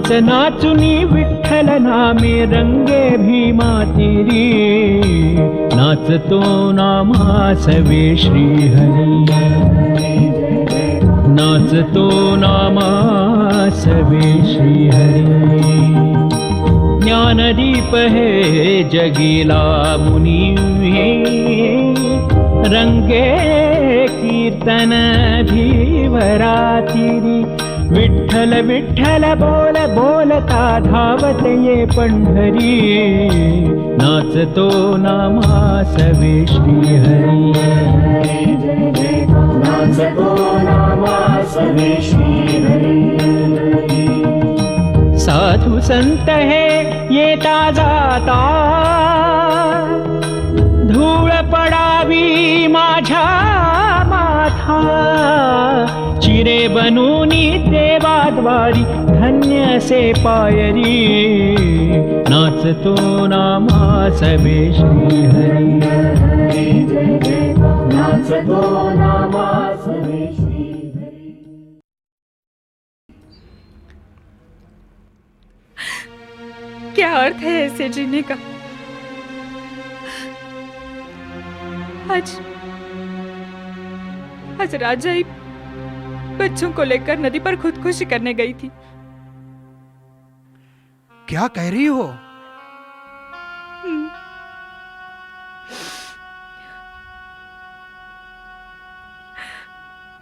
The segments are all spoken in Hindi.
नाच नाचुनी विठ्ठल नामे रंगे भीमा तिरी नाचतो नामासवे श्रीहरी नाचतो नामासवे श्रीहरी ज्ञानदीप है जगीला मुनी रंगे कीर्तन धीवरातिरी विठ्ठल विठ्ठल बोल बोलता धावत ये पंढरी नाचतो नामासवे श्रीहरी नाचतो नामासवे श्रीहरी साधु संत है येता जाता धूळ पडावी माझ्या माथा चिरे बनूनी देवाद्वारी धन्य से पायरी नाचतो नामासवे श्रीहरी नाचतो नामासवे श्रीहरी। क्या अर्थ है ऐसे जीने का? आज राजाई बच्चों को लेकर नदी पर खुदकुशी करने गई थी। क्या कह रही हो?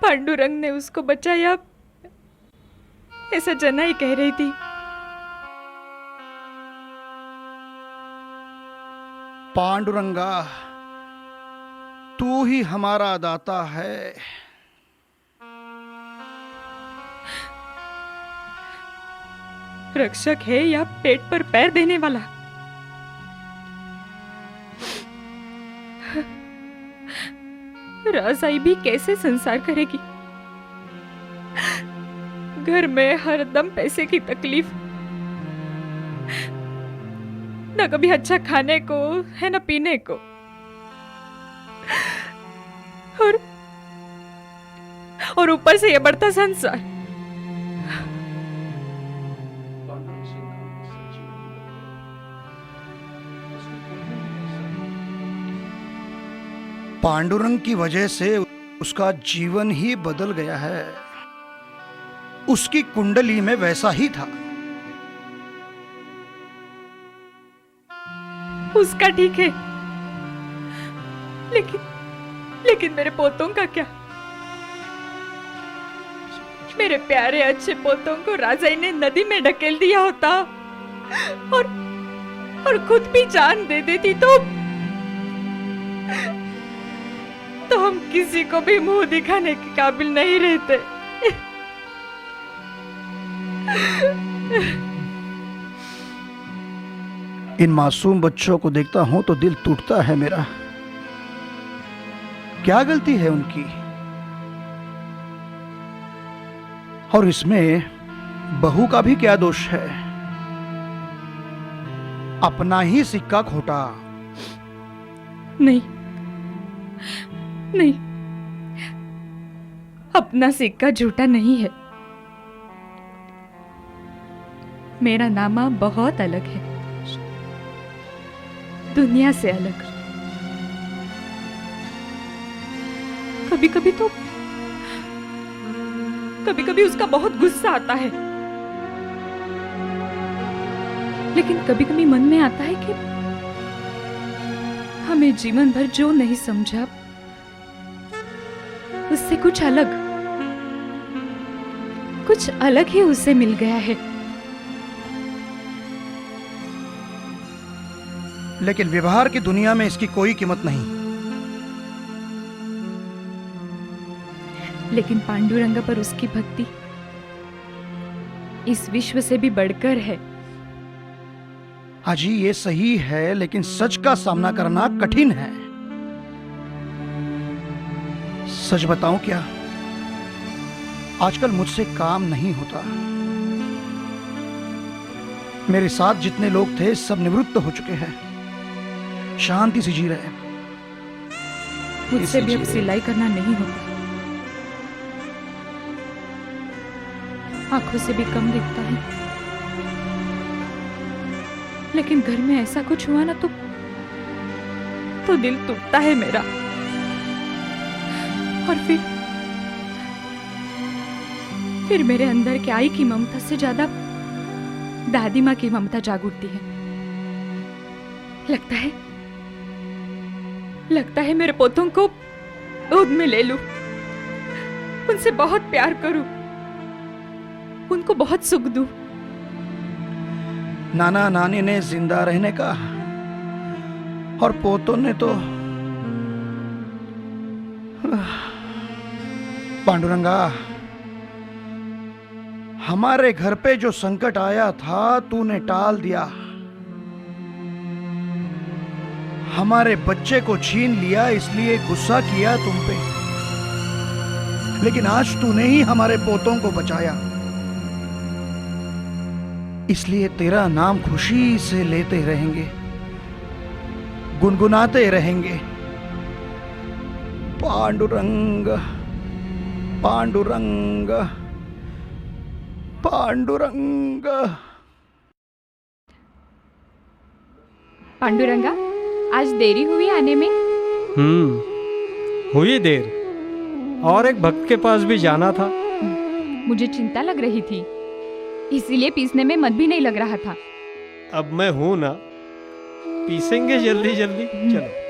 पांडुरंग ने उसको बचाया ऐसा जनाई कह रही थी। पांडुरंगा, तू ही हमारा दाता है। रक्षक है या पेट पर पैर देने वाला? राजाई भी कैसे संसार करेगी? घर में हरदम पैसे की तकलीफ, न कभी अच्छा खाने को है न पीने को, और ऊपर से ये बढ़ता संसार। पांडुरंग की वजह से उसका जीवन ही बदल गया है। उसकी कुंडली में वैसा ही था। उसका ठीक है, लेकिन मेरे पोतों का क्या? मेरे प्यारे अच्छे पोतों को राजाई ने नदी में ढकेल दिया होता और खुद भी जान दे देती तो हम किसी को भी मुंह दिखाने के काबिल नहीं रहते। इन मासूम बच्चों को देखता हूं तो दिल टूटता है मेरा। क्या गलती है उनकी? और इसमें बहू का भी क्या दोष है? अपना ही सिक्का खोटा। नहीं, अपना सिक्का झूठा नहीं है। मेरा नामा बहुत अलग है, दुनिया से अलग। कभी कभी उसका बहुत गुस्सा आता है, लेकिन कभी कभी मन में आता है कि हमें जीवन भर जो नहीं समझा उससे कुछ अलग ही उससे मिल गया है। लेकिन व्यवहार की दुनिया में इसकी कोई कीमत नहीं। लेकिन पांडुरंग पर उसकी भक्ति इस विश्व से भी बढ़कर है। हाजी, ये सही है, लेकिन सच का सामना करना कठिन है। सच बताऊं क्या, आजकल मुझसे काम नहीं होता। मेरे साथ जितने लोग थे सब निवृत्त हो चुके हैं, शांति से जी रहे हैं। मुझसे भी अब सिलाई करना नहीं होता, आंखों से भी कम दिखता है। लेकिन घर में ऐसा कुछ हुआ ना तो दिल टूटता है मेरा। और फिर मेरे अंदर के आई की ममता से ज्यादा दादी माँ की ममता जाग उठती है। लगता है मेरे पोतों को गोद में ले लूं, उनसे बहुत प्यार करूं, उनको बहुत सुख दूं। नाना नानी ने जिंदा रहने का और पोतों ने तो पांडुरंगा, हमारे घर पे जो संकट आया था तूने टाल दिया। हमारे बच्चे को छीन लिया इसलिए गुस्सा किया तुम पे, लेकिन आज तूने ही हमारे पोतों को बचाया, इसलिए तेरा नाम खुशी से लेते रहेंगे, गुनगुनाते रहेंगे। पांडुरंग पांडुरंग पांडुरंग। पांडुरंगा, आज देरी हुई आने में? हुई देर, और एक भक्त के पास भी जाना था। मुझे चिंता लग रही थी, इसीलिए पीसने में मन भी नहीं लग रहा था। अब मैं हूं ना, पीसेंगे जल्दी जल्दी। चलो।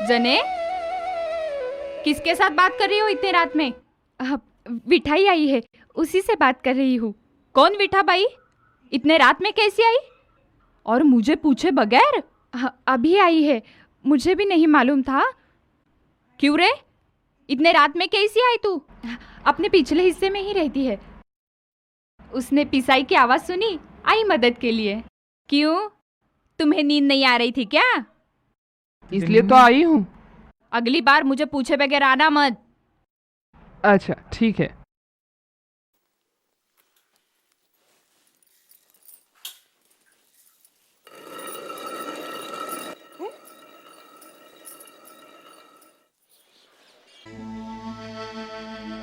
जने, किसके साथ बात कर रही हो इतने रात में? विठाई आई है, उसी से बात कर रही हूँ। कौन विठा बाई? इतने रात में कैसी आई? और मुझे पूछे बगैर? अभी आई है, मुझे भी नहीं मालूम था। क्यों रे, इतने रात में कैसी आई तू? अपने पिछले हिस्से में ही रहती है। उसने पिसाई की आवाज सुनी, आई मदद के लिए। क्यों, तुम्हें नींद नहीं आ रही थी क्या? इसलिए तो आई हूँ। अगली बार मुझे पूछे बगैर आना मत। अच्छा ठीक है।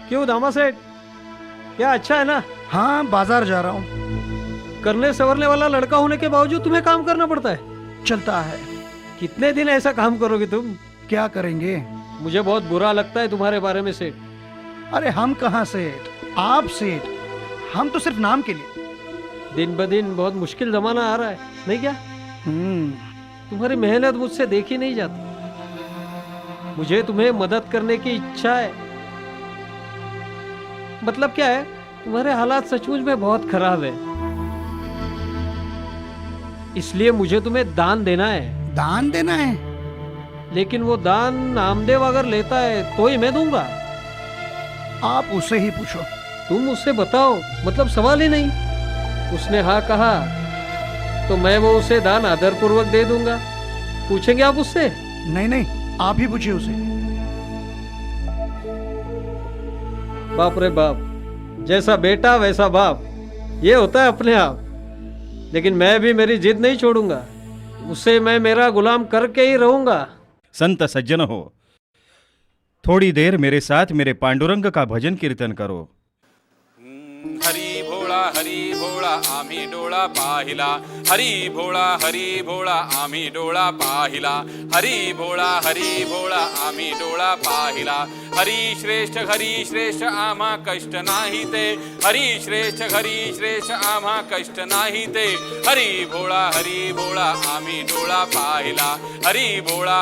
क्यों दामा सेठ, क्या अच्छा है ना? हाँ, बाजार जा रहा हूँ। करने संवरने वाला लड़का होने के बावजूद तुम्हें काम करना पड़ता है। चलता है। कितने दिन ऐसा काम करोगे तुम? क्या करेंगे? मुझे बहुत बुरा लगता है तुम्हारे बारे में सेठ। अरे हम कहाँ सेठ, आप सेठ, हम तो सिर्फ नाम के लिए। दिन ब दिन बहुत मुश्किल जमाना आ रहा है, नहीं क्या? तुम्हारी मेहनत मुझसे देखी नहीं जाती। मुझे तुम्हें मदद करने की इच्छा है। मतलब क्या है, तुम्हारे हालात सचमुच में बहुत खराब है, इसलिए मुझे तुम्हें दान देना है। दान देना है? लेकिन वो दान नामदेव अगर लेता है तो ही मैं दूंगा। आप उससे ही पूछो। तुम उससे बताओ, मतलब सवाल ही नहीं। उसने हाँ कहा तो मैं वो उसे दान आदरपूर्वक दे दूंगा। पूछेंगे आप उससे? नहीं नहीं, आप ही पूछिए उसे। बाप रे बाप, जैसा बेटा वैसा बाप, ये होता है अपने आप। लेकिन मैं भी मेरी जिद नहीं छोड़ूंगा, उससे मैं मेरा गुलाम करके ही रहूंगा। संत सज्जन हो, थोड़ी देर मेरे साथ मेरे पांडुरंग का भजन कीर्तन करो। हरी भोळा आम्ही डोळा पाहिला, हरी भोळा आम्ही डोळा पाहिला, हरी भोळा आम्ही डोळा पाहिला। हरी श्रेष्ठ आम्हा कष्ट नाही ते, हरी श्रेष्ठ आम्हा कष्ट नाही ते। हरी भोळा आम्ही डोळा पाहिला, हरी भोळा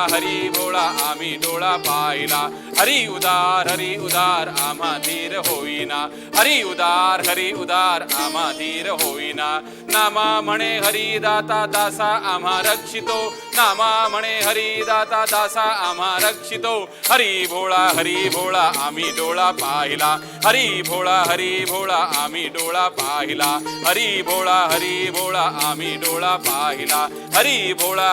आम्ही डोळा पाहिला। हरी उदार आम्हा धीर होईना, हरी उदार उद्धार आम्हा धीर होईना. नामा म्हणे हरिदाता दासा आम्हा रक्षितो. नामा म्हणे हरिदाता दासा आम्हा रक्षितो. हरी भोळा आम्ही डोळा पाहिला. हरी भोळा आम्ही डोळा पाहिला. हरी भोळा आम्ही डोळा पाहिला. हरी भोळा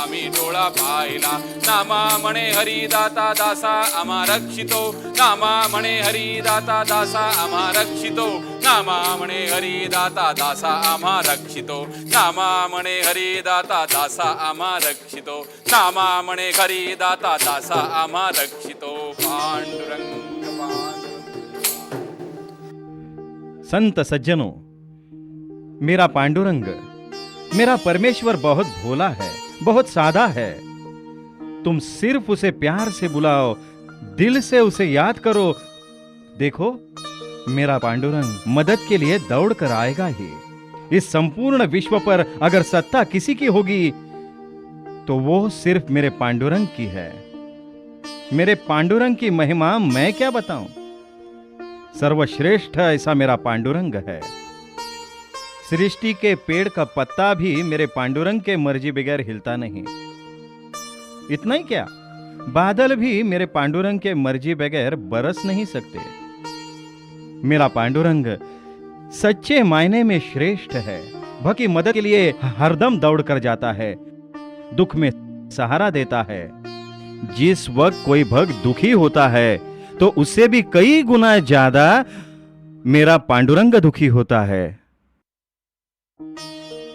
आम्ही डोळा पाहिला. नामा म्हणे हरिदाता दासा आम्हा रक्षितो. नामा म्हणे हरिदाता दासा आम्हा रक्षितो. नामा म्हणे हरिदाता दासा आम्हा रक्षितो. नामा म्हणे हरिदाता दासा आम्हा रक्षितो. नामा म्हणे हरिदाता दासा आम्हा रक्षितो. पांडुरंग संत सज्जनों, मेरा पांडुरंग, मेरा परमेश्वर बहुत भोला है, बहुत सादा है. तुम सिर्फ उसे प्यार से बुलाओ, दिल से उसे याद करो. देखो, मेरा पांडुरंग मदद के लिए दौड़ कर आएगा ही. इस संपूर्ण विश्व पर अगर सत्ता किसी की होगी तो वो सिर्फ मेरे पांडुरंग की है. मेरे पांडुरंग की महिमा मैं क्या बताऊं. सर्वश्रेष्ठ ऐसा मेरा पांडुरंग है. सृष्टि के पेड़ का पत्ता भी मेरे पांडुरंग के मर्जी बगैर हिलता नहीं. इतना ही क्या, बादल भी मेरे पांडुरंग के मर्जी बगैर बरस नहीं सकते. मेरा पांडुरंग सच्चे मायने में श्रेष्ठ है. भक्त की मदद के लिए हरदम दौड़ कर जाता है, दुख में सहारा देता है. जिस वक्त कोई भक्त दुखी होता है तो उससे भी कई गुना ज्यादा मेरा पांडुरंग दुखी होता है.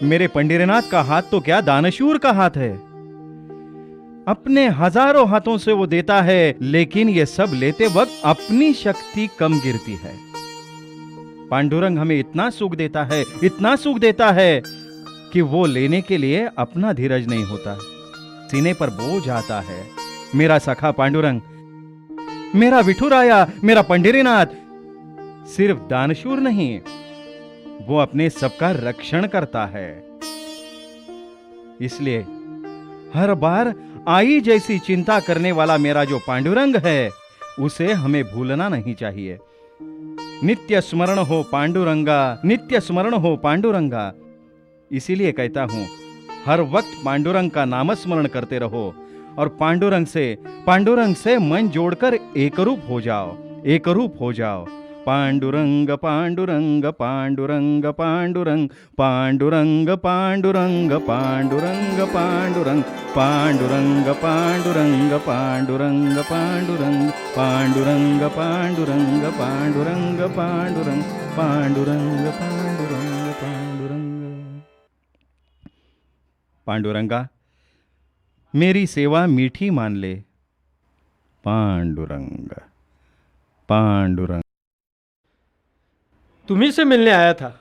मेरे पंडरीनाथ का हाथ तो क्या, दानशूर का हाथ है. अपने हजारों हाथों से वो देता है, लेकिन ये सब लेते वक्त अपनी शक्ति कम गिरती है. पांडुरंग हमें इतना सुख देता है, इतना सुख देता है कि वो लेने के लिए अपना धीरज नहीं होता, सीने पर बोझ आता है. मेरा सखा पांडुरंग, मेरा विठुराया, मेरा पंडरीनाथ सिर्फ दानशूर नहीं, वो अपने सबका रक्षण करता है. इसलिए हर बार आई जैसी चिंता करने वाला मेरा जो पांडुरंग है, उसे हमें भूलना नहीं चाहिए. नित्य स्मरण हो पांडुरंगा, नित्य स्मरण हो पांडुरंगा. इसीलिए कहता हूं, हर वक्त पांडुरंग का नामस्मरण करते रहो और पांडुरंग से मन जोड़कर एकरूप हो जाओ, एकरूप हो जाओ. पांडुरंग पांडुरंग पांडुरंग पांडुरंग पांडुरंग पांडुरंग पांडुरंग पांडुरंग पांडुरंग पांडुरंग पांडुरंग पांडुरंग पांडुरंग पांडुरंग पांडुरंग पांडुरंग पांडुरंग पांडुरंग पांडुरंग. पांडुरंगा, मेरी सेवा मीठी मान ले. पांडुरंग पांडुरंग. तुम्ही से मिलने आया था.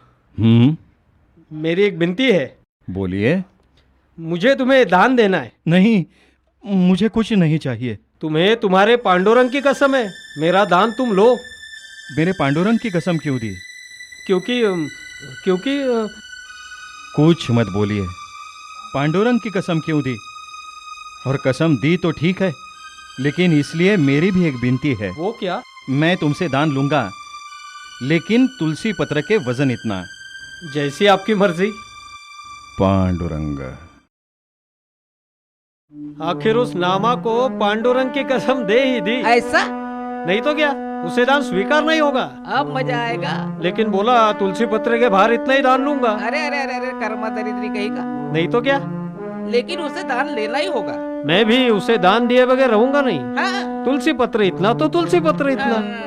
मेरी एक विनती है. बोलिए. मुझे तुम्हें दान देना है. नहीं, मुझे कुछ नहीं चाहिए. तुम्हें तुम्हारे पांडुरंग की कसम है, मेरा दान तुम लो. मेरे पांडुरंग की कसम क्यों दी? क्योंकि कुछ मत बोलिए. पांडुरंग की कसम क्यों दी? और कसम दी तो ठीक है, लेकिन इसलिए मेरी भी एक विनती है. वो क्या? मैं तुमसे दान लूंगा, लेकिन तुलसी पत्र के वजन इतना. जैसी आपकी मर्जी. पांडुरंग. आखिर उस नामा को पांडुरंग की कसम दे ही दी. ऐसा? नहीं तो क्या, उसे दान स्वीकार नहीं होगा. अब मजा आएगा. लेकिन बोला तुलसी पत्र के बाहर इतना ही दान लूंगा. अरे अरे अरे अरे, कर्मा दरिद्री कहीं का. नहीं तो क्या, लेकिन उसे दान लेना ही होगा. मैं भी उसे दान दिए बगैर रहूंगा नहीं. हाँ? तुलसी पत्र इतना तो तुलसी पत्र इतना.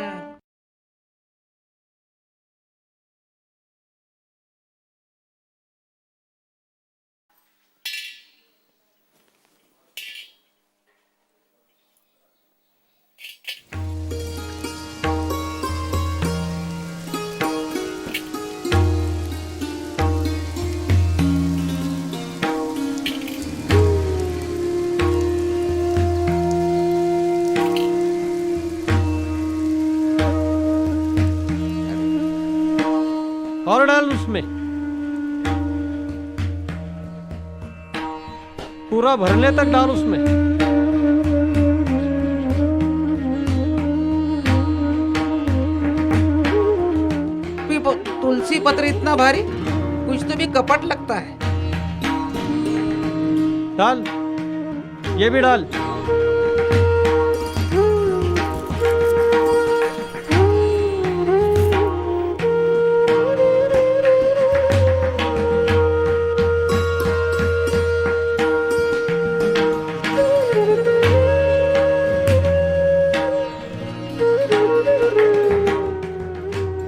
और डाल उसमें. पूरा भरने तक डाल उसमें. वो तुलसी पत्र इतना भारी, कुछ तो भी कपट लगता है। डाल, ये भी डाल।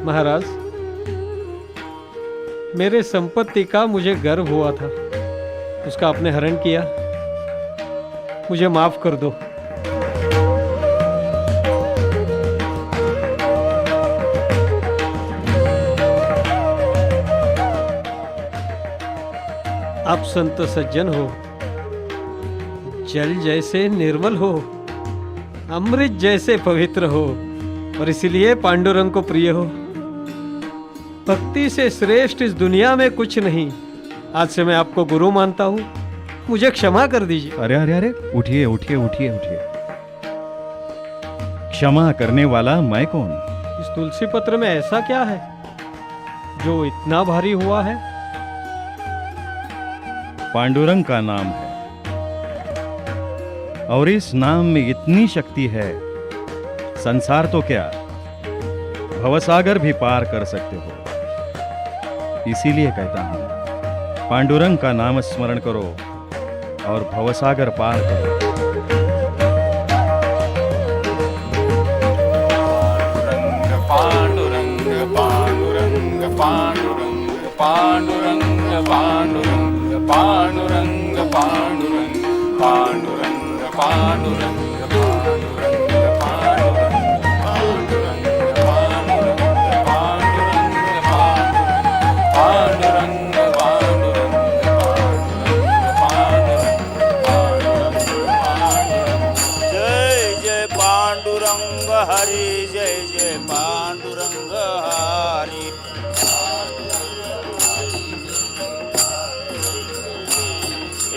महाराज, मेरे संपत्ति का मुझे गर्व हुआ था, उसका आपने हरण किया, मुझे माफ कर दो। आप संत सज्जन हो, जल जैसे निर्मल हो, अमृत जैसे पवित्र हो, और इसीलिए पांडुरंग को प्रिय हो। भक्ति से श्रेष्ठ इस दुनिया में कुछ नहीं। आज से मैं आपको गुरु मानता हूं, मुझे क्षमा कर दीजिए। अरे अरे अरे, उठिए उठिए उठिए उठिए। क्षमा करने वाला मैं कौन? इस तुलसी पत्र में ऐसा क्या है जो इतना भारी हुआ है? पांडुरंग का नाम है, और इस नाम में इतनी शक्ति है, संसार तो क्या, भवसागर भी पार कर सकते हो। इसीलिए कहता हूं, पांडुरंग का नाम स्मरण करो और भवसागर पार करो। पांडुरंग पांडुरंग पांडुरंग पांडुरंग पांडुरंग पांडुरंग पांडुरंग पांडुरंग पांडुरंग हरि, जय जय पांडुरंग हरि।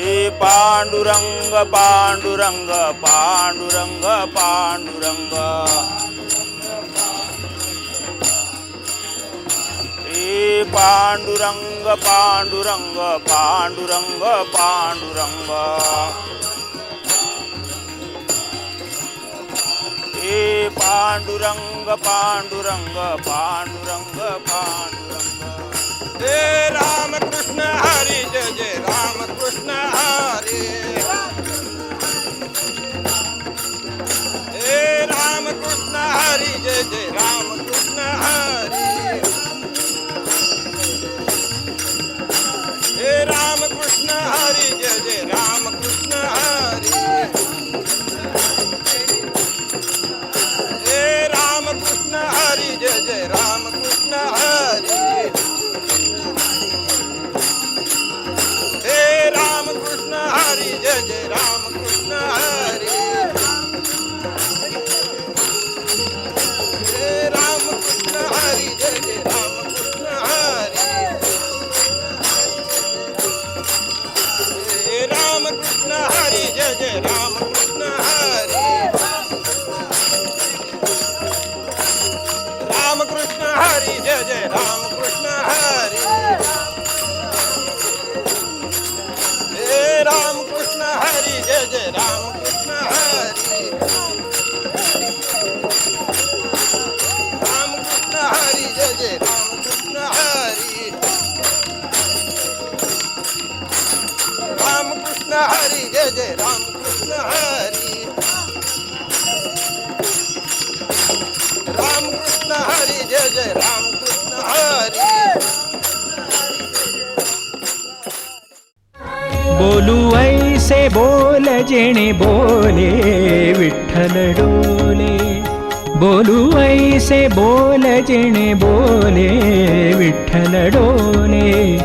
ए पांडुरंग पांडुरंग पांडुरंग पांडुरंग, ए पांडुरंग पांडुरंग पांडुरंग पांडुरंग, ए पांडुरंग पांडुरंग पांडुरंग पांडुरंग। हे राम कृष्ण हरि, जय जय राम कृष्ण हरि। हे राम कृष्ण हरि, जय जय राम कृष्ण हरि। हे राम कृष्ण हरि, जय जय राम कृष्ण हरि। राम कृष्ण हरि, जय जय राम कृष्ण हरि। हे राम कृष्ण हरि, जय जय राम कृष्ण हरि। हे राम कृष्ण हरि, जय जय राम कृष्ण हरि। हे राम कृष्ण हरि, जय जय राम कृष्ण हरि। राम कृष्ण हरि, जय जय राम कृष्ण हरि। हे राम कृष्ण हरि, जय जय राम कृष्ण हरि। राम कृष्ण हरि, जय जय राम कृष्ण हरि। राम कृष्ण हरि, जय जय राम कृष्ण हरि। राम कृष्ण हरि, जय जय राम कृष्ण हरि। बोलू ऐसे बोल जेणे बोले विठ्ठल डोले, बोलू ऐसे बोल जेणे बोले विठ्ठल डोले।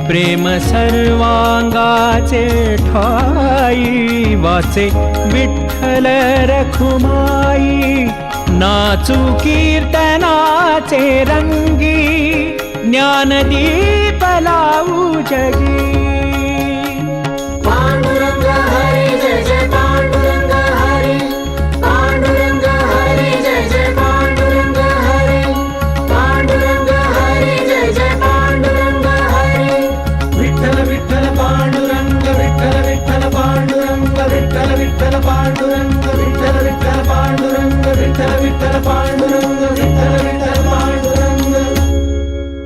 प्रेम सर्वांगाचे ठाई, वाचे विठ्ठल रखुमाई। नाचू कीर्तनाचे रंगी, ज्ञानदीप लावू जगी। पांडुरंग हरी, जय जय पांडुरंग हरी। पांडुरंग हरी, जय जय पांडुरंग हरी। पांडुरंग हरी, विठ्ठल पांडुरंग